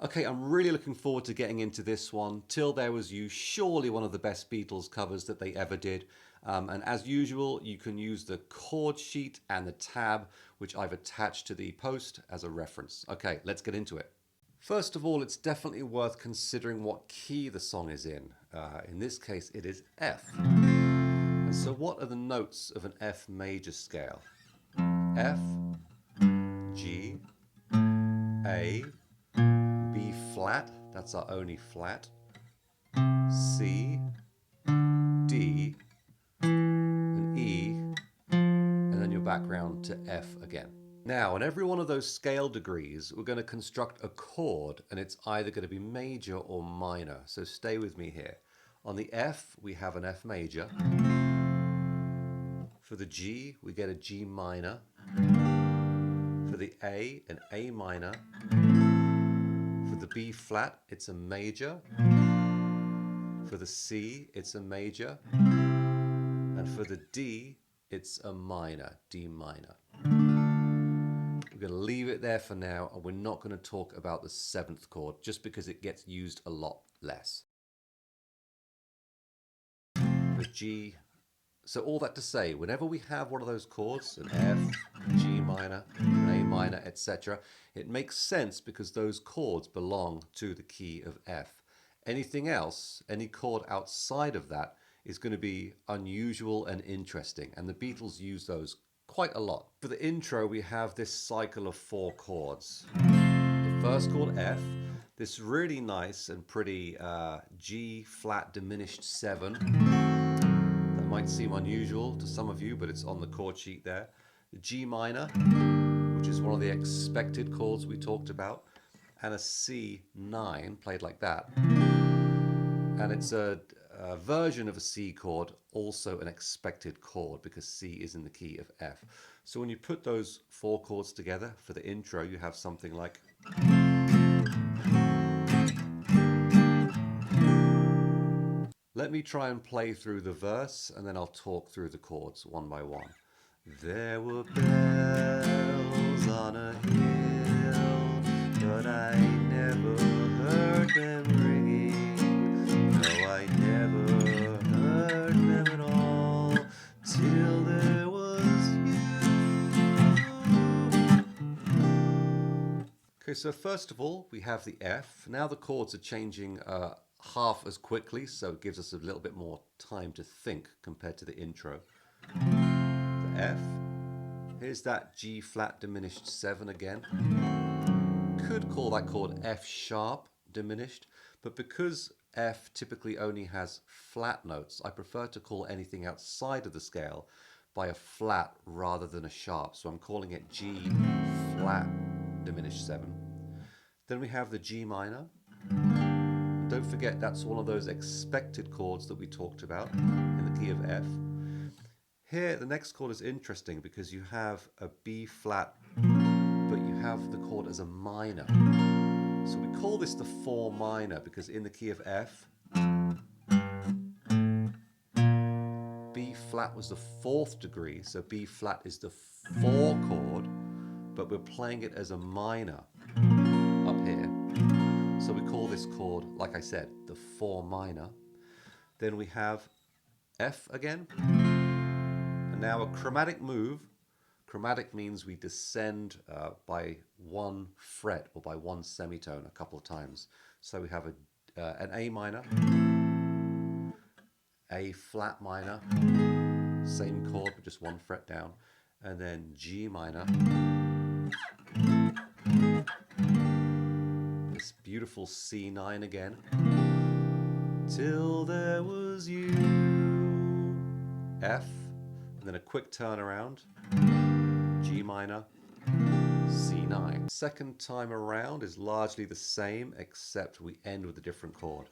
Okay, I'm really looking forward to getting into this one. Till There Was You, surely one of the best Beatles covers that they ever did. And as usual, you can use the chord sheet and the tab, which I've attached to the post as a reference. Okay, let's get into it. First of all, it's definitely worth considering what key the song is in. In this case, it is F. And so what are the notes of an F major scale? F, G, A, B flat, that's our only flat, C, D, and E, and then you're back round to F again. Now, on every one of those scale degrees, we're going to construct a chord, and it's either going to be major or minor. So stay with me here. On the F, we have an F major. For the G, we get a G minor. For the A, an A minor. For the B flat, it's a major. For the C, it's a major. And for the D, it's a minor, D minor. We're going to leave it there for now, and we're not going to talk about the seventh chord, just because it gets used a lot less. The G. So all that to say, whenever we have one of those chords, an F, G minor, an A minor, etc., it makes sense because those chords belong to the key of F. Anything else, any chord outside of that, is going to be unusual and interesting, and the Beatles use those quite a lot. For the intro, we have this cycle of 4 chords. The first chord, F, this really nice and pretty G flat diminished 7. Might seem unusual to some of you, but it's on the chord sheet there. The G minor, which is one of the expected chords we talked about, and a C9 played like that. And it's a version of a C chord, also an expected chord because C is in the key of F. So when you put those 4 chords together for the intro, you have something like. Let me try and play through the verse, and then I'll talk through the chords one by one. There were bells on a hill, but I never heard them ringing. No, I never heard them at all, till there was you. Okay, so first of all, we have the F. Now the chords are changing half as quickly, so it gives us a little bit more time to think compared to the intro. The F, here's that G flat diminished 7 again. Could call that chord F sharp diminished, but because F typically only has flat notes, I prefer to call anything outside of the scale by a flat rather than a sharp, so I'm calling it G flat diminished 7. Then we have the G minor. Don't forget, that's one of those expected chords that we talked about in the key of F. Here, the next chord is interesting because you have a B flat, but you have the chord as a minor. So we call this the 4 minor because in the key of F, B flat was the 4th degree, so B flat is the 4 chord, but we're playing it as a minor up here. So we call this chord, like I said, the 4 minor. Then we have F again. And now a chromatic move. Chromatic means we descend by 1 fret or by 1 semitone a couple of times. So we have an A minor, A flat minor, same chord but just 1 fret down, and then G minor. This beautiful C9 again. Till there was you. F, and then a quick turnaround. G minor, C9. Second time around is largely the same, except we end with a different chord.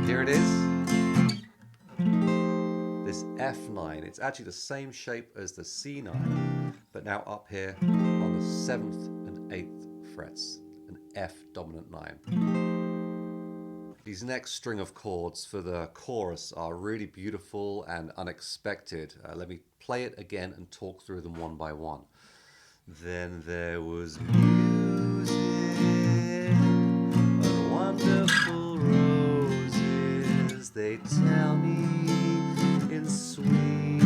Here it is. This F9, it's actually the same shape as the C9, but now up here on the 7th and 8th frets, an F dominant 9. These next string of chords for the chorus are really beautiful and unexpected. Let me play it again and talk through them one by one. Then there was music and wonderful roses, they tell me, in sweet,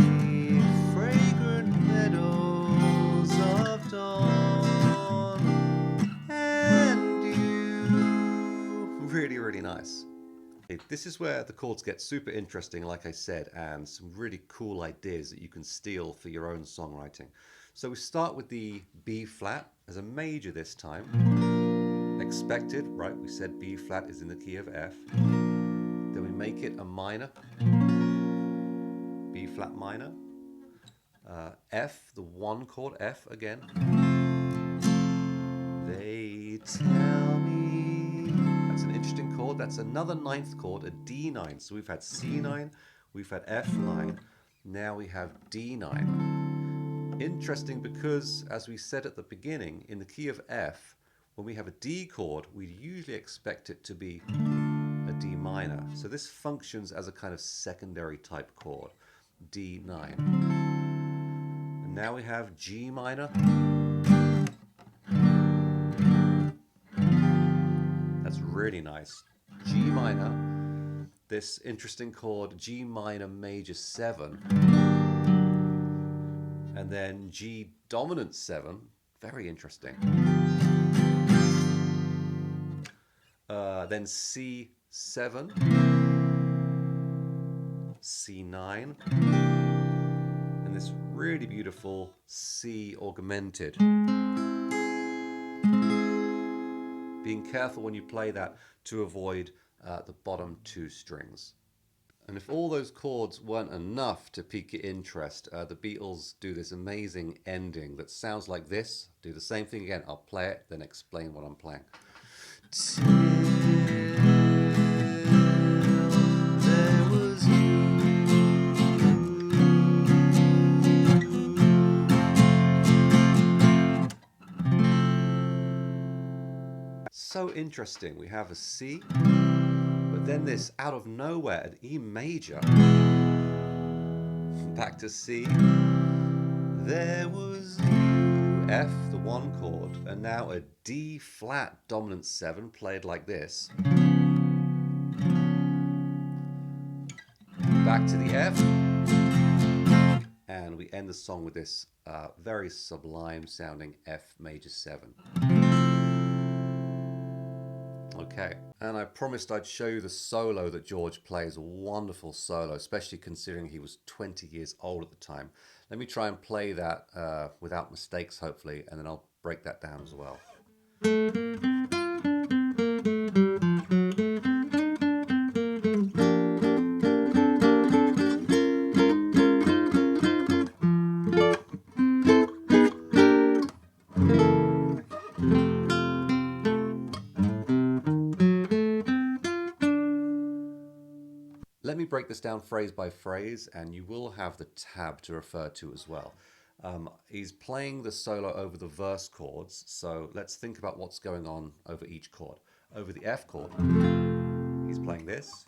fragrant meadows of dawn and dew. Really, really nice. This is where the chords get super interesting, like I said, and some really cool ideas that you can steal for your own songwriting. So we start with the B flat as a major this time. Expected, right? We said B flat is in the key of F. Then we make it a minor, B flat minor. F, the one chord, F again. They tell me. That's an interesting chord. That's another ninth chord, a D9. So we've had C9, we've had F9, now we have D9. Interesting because, as we said at the beginning, in the key of F, when we have a D chord, we usually expect it to be a D minor. So this functions as a kind of secondary type chord, D9. And now we have G minor. That's really nice. G minor, this interesting chord, G minor major 7. And then G dominant 7, very interesting. Then C7, C9, and this really beautiful C augmented. Being careful when you play that to avoid the bottom two strings. And if all those chords weren't enough to pique your interest, the Beatles do this amazing ending that sounds like this. Do the same thing again. I'll play it, then explain what I'm playing. Till there was you. So interesting. We have a C, but then this out of nowhere, an E major, back to C, there was you, F, the one chord, and now a D flat dominant 7 played like this. Back to the F, and we end the song with this very sublime sounding F major 7. Okay, and I promised I'd show you the solo that George plays, a wonderful solo, especially considering he was 20 years old at the time. Let me try and play that without mistakes, hopefully, and then I'll break that down as well. Let me break this down phrase by phrase, and you will have the tab to refer to as well. He's playing the solo over the verse chords, so let's think about what's going on over each chord. Over the F chord, he's playing this.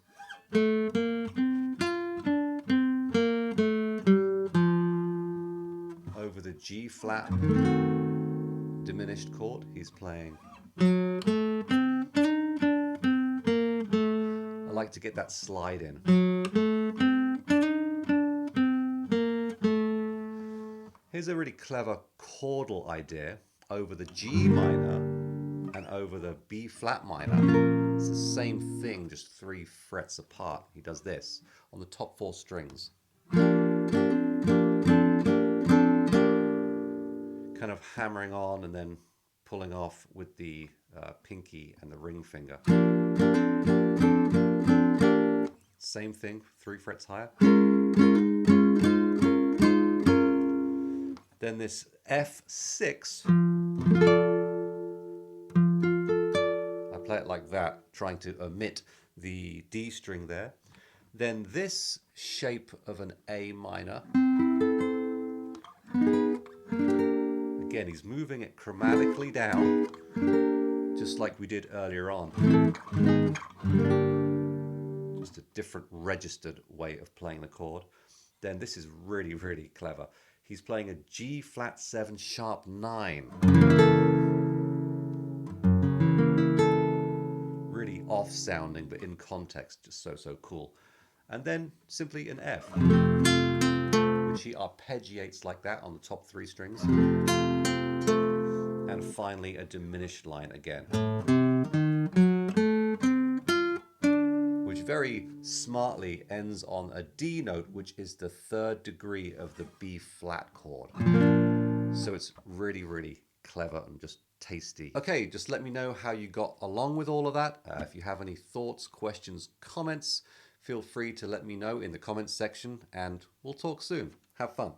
Over the G flat diminished chord, he's playing. I like to get that slide in. Here's a really clever chordal idea over the G minor and over the B flat minor. It's the same thing, just 3 frets apart. He does this on the top 4 strings. Kind of hammering on and then pulling off with the pinky and the ring finger. Same thing, 3 frets higher. Then this F6, I play it like that, trying to omit the D string there. Then this shape of an A minor. Again, he's moving it chromatically down, just like we did earlier on. different registered way of playing the chord, then this is really, really clever. He's playing a G flat 7 sharp 9. Really off sounding, but in context, just so cool. And then simply an F, which he arpeggiates like that on the top 3 strings. And finally a diminished line again, which very smartly ends on a D note, which is the 3rd degree of the B flat chord. So it's really, really clever and just tasty. Okay, just let me know how you got along with all of that. If you have any thoughts, questions, comments, feel free to let me know in the comments section, and we'll talk soon. Have fun.